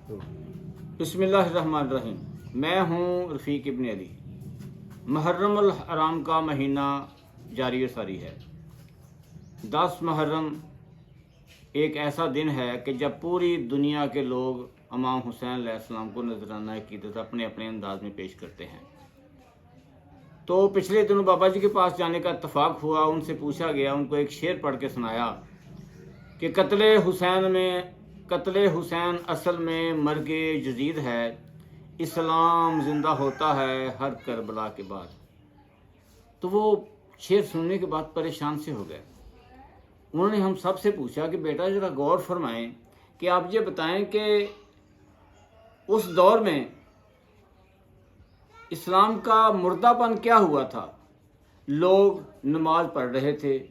बिस्मिल्लाहिर्रहमानिर्रहीम। मैं हूँ रफ़ीक इब्न अली। मुहर्रम अल हराम का महीना जारी व सारी है। 10 मुहर्रम एक ऐसा दिन है कि जब पूरी दुनिया के लोग इमाम हुसैन अलैहिस्सलाम को नजराना अक़ीदत अपने अपने अंदाज में पेश करते हैं। तो पिछले दिनों बाबा जी के पास जाने का इत्तफाक हुआ। उनसे पूछा गया, उनको एक शेर पढ़ के सुनाया कि कत्ले हुसैन असल में मर्गे जदीद है, इस्लाम जिंदा होता है हर करबला के बाद। तो वो शेर सुनने के बाद परेशान से हो गए। उन्होंने हम सब से पूछा कि बेटा ज़रा गौर फरमाएं कि आप ये बताएं कि उस दौर में इस्लाम का मुर्दापन क्या हुआ था। लोग नमाज पढ़ रहे थे,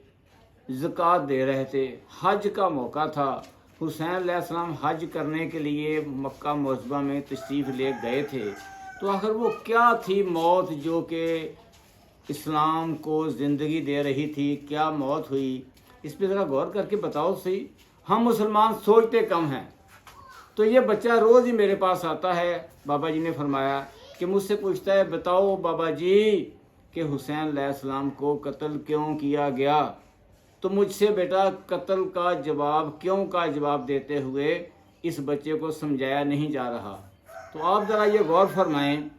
ज़कात दे रहे थे, हज का मौका था। हुसैन अलैहिस्सलाम हज करने के लिए मक्का मुअज़्ज़मा में तशरीफ़ ले गए थे। तो आखिर वो क्या थी मौत जो कि इस्लाम को ज़िंदगी दे रही थी? क्या मौत हुई? इस पर ज़रा गौर करके बताओ सही। हम मुसलमान सोचते कम हैं। तो ये बच्चा रोज़ ही मेरे पास आता है। बाबा जी ने फरमाया कि मुझसे पूछता है, बताओ बाबा जी कि हुसैन अलैहिस्सलाम को कत्ल क्यों किया गया? तो मुझसे बेटा कत्ल का जवाब, क्यों का जवाब देते हुए इस बच्चे को समझाया नहीं जा रहा। तो आप ज़रा ये गौर फरमाएं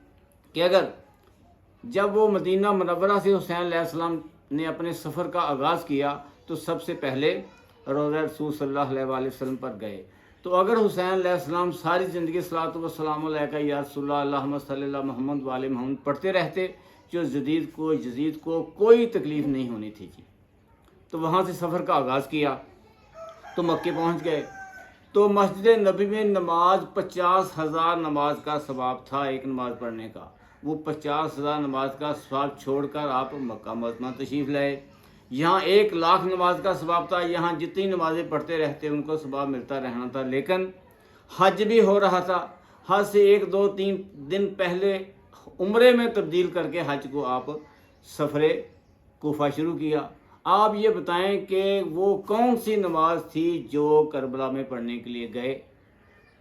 कि अगर जब वो मदीना मुनव्वरा से हुसैन अलैहिस्सलाम ने अपने सफ़र का आगाज़ किया तो सबसे पहले रोज़ा रसूल सल्लल्लाहु अलैहि वसल्लम पर गए। तो अगर हुसैन अलैहिस्सलाम सारी ज़िंदगी सलातो व सलाम अलैका या रसूलल्लाह अल्लाहुम्मा सल्ली अला मुहम्मद व आले मुहम्मद पढ़ते रहते, जो यजीद को कोई तकलीफ़ नहीं होनी थी जी। तो वहाँ से सफ़र का आगाज़ किया तो मक्के पहुँच गए। तो मस्जिद नबी में नमाज 50,000 नमाज का सवाब था। एक नमाज़ पढ़ने का वो 50,000 नमाज का सवाब छोड़कर आप मक्का मुअज़्ज़मा तशरीफ़ लाए। यहाँ 1,00,000 नमाज का सवाब था। यहाँ जितनी नमाज़ें पढ़ते रहते उनको सवाब मिलता रहना था। लेकिन हज भी हो रहा था। हज से 1, 2, 3 दिन पहले उम्रे में तब्दील करके हज को आप सफ़रे कूफा शुरू किया। आप ये बताएं कि वो कौन सी नमाज थी जो करबला में पढ़ने के लिए गए?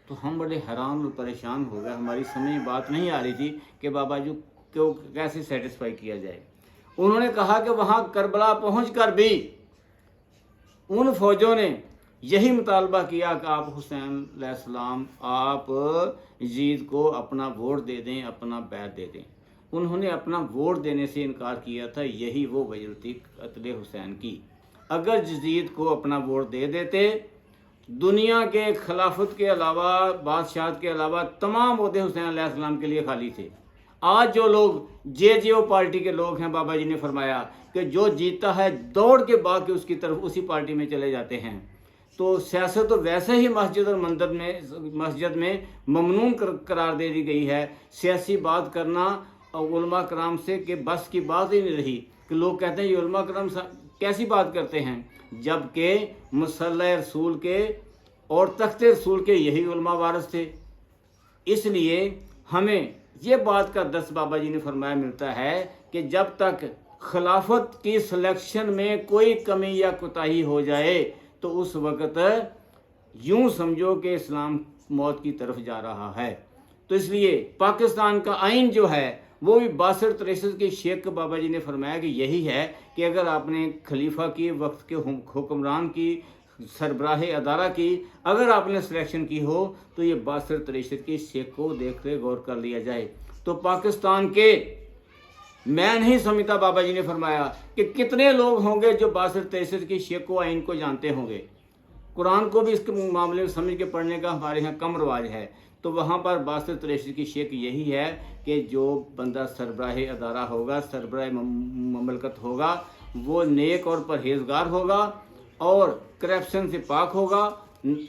तो हम बड़े हैरान और परेशान हो गए। हमारी समझ में बात नहीं आ रही थी कि बाबा जी को कैसे सेटिस्फाई किया जाए। उन्होंने कहा कि वहाँ करबला पहुंचकर भी उन फौजों ने यही मुतालबा किया कि आप हुसैन अलैहिस्सलाम, आप यजीद को अपना वोट दे दें, अपना बैत दे दें। उन्होंने अपना वोट देने से इनकार किया था। यही वो वजह थी कत्ले हुसैन की। अगर यजीद को अपना वोट दे देते, दुनिया के खिलाफत के अलावा, बादशाहत के अलावा तमाम ओहदे हुसैन अलैहिस्सलाम के लिए खाली थे। आज जो लोग जे पार्टी के लोग हैं, बाबा जी ने फरमाया कि जो जीतता है दौड़ के भाग के उसकी तरफ उसी पार्टी में चले जाते हैं। तो सियासत तो वैसे ही मस्जिद और मस्जिद में ममनून करार दे दी गई है। सियासी बात करना उलमा कराम से कि बस की बात ही नहीं रही कि लोग कहते हैं ये उलमा कराम कैसी बात करते हैं, जबकि मुसल्ला रसूल के और तख्ते रसूल के यही उलमा वारिस थे। इसलिए हमें ये बात का दर्स बाबा जी ने फरमाया मिलता है कि जब तक खिलाफत की सिलेक्शन में कोई कमी या कोताही हो जाए तो उस वक़्त यूं समझो कि इस्लाम मौत की तरफ जा रहा है। तो इसलिए पाकिस्तान का आइन जो है वो भी 62-63 की शेख बाबा जी ने फरमाया कि यही है कि अगर आपने खलीफा की, वक्त के हुक्मरान की, सरबराह अदारा की अगर आपने सिलेक्शन की हो तो ये 62-63 की शेख को देख के गौर कर लिया जाए। तो पाकिस्तान के, मैं नहीं समझता बाबा जी ने फरमाया कि कितने लोग होंगे जो 62-63 की शेख को, आइन को जानते होंगे। कुरान को भी इसके मामले में समझ के पढ़ने का हमारे यहाँ कम रवाज है। तो वहाँ पर 62-63 की शेख यही है कि जो बंदा सरबराह अदारा होगा, सरबराह ममलकत होगा, वो नेक और परहेजगार होगा और करप्शन से पाक होगा,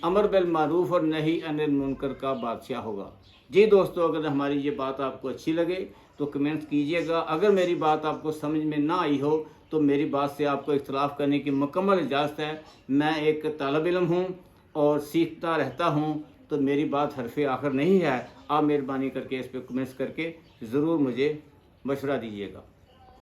अमर बिल मारूफ और नही अनिल मुनकर का बादशाह होगा। जी दोस्तों, अगर हमारी ये बात आपको अच्छी लगे तो कमेंट्स कीजिएगा। अगर मेरी बात आपको समझ में ना आई हो तो मेरी बात से आपको इख्तलाफ करने की मुकम्मल इजाज़त है। मैं एक तालिब इल्म हूँ और सीखता रहता हूँ, तो मेरी बात हरफ़े आखिर नहीं है। आप मेहरबानी करके इस पर कमेंट्स करके ज़रूर मुझे मशवरा दीजिएगा।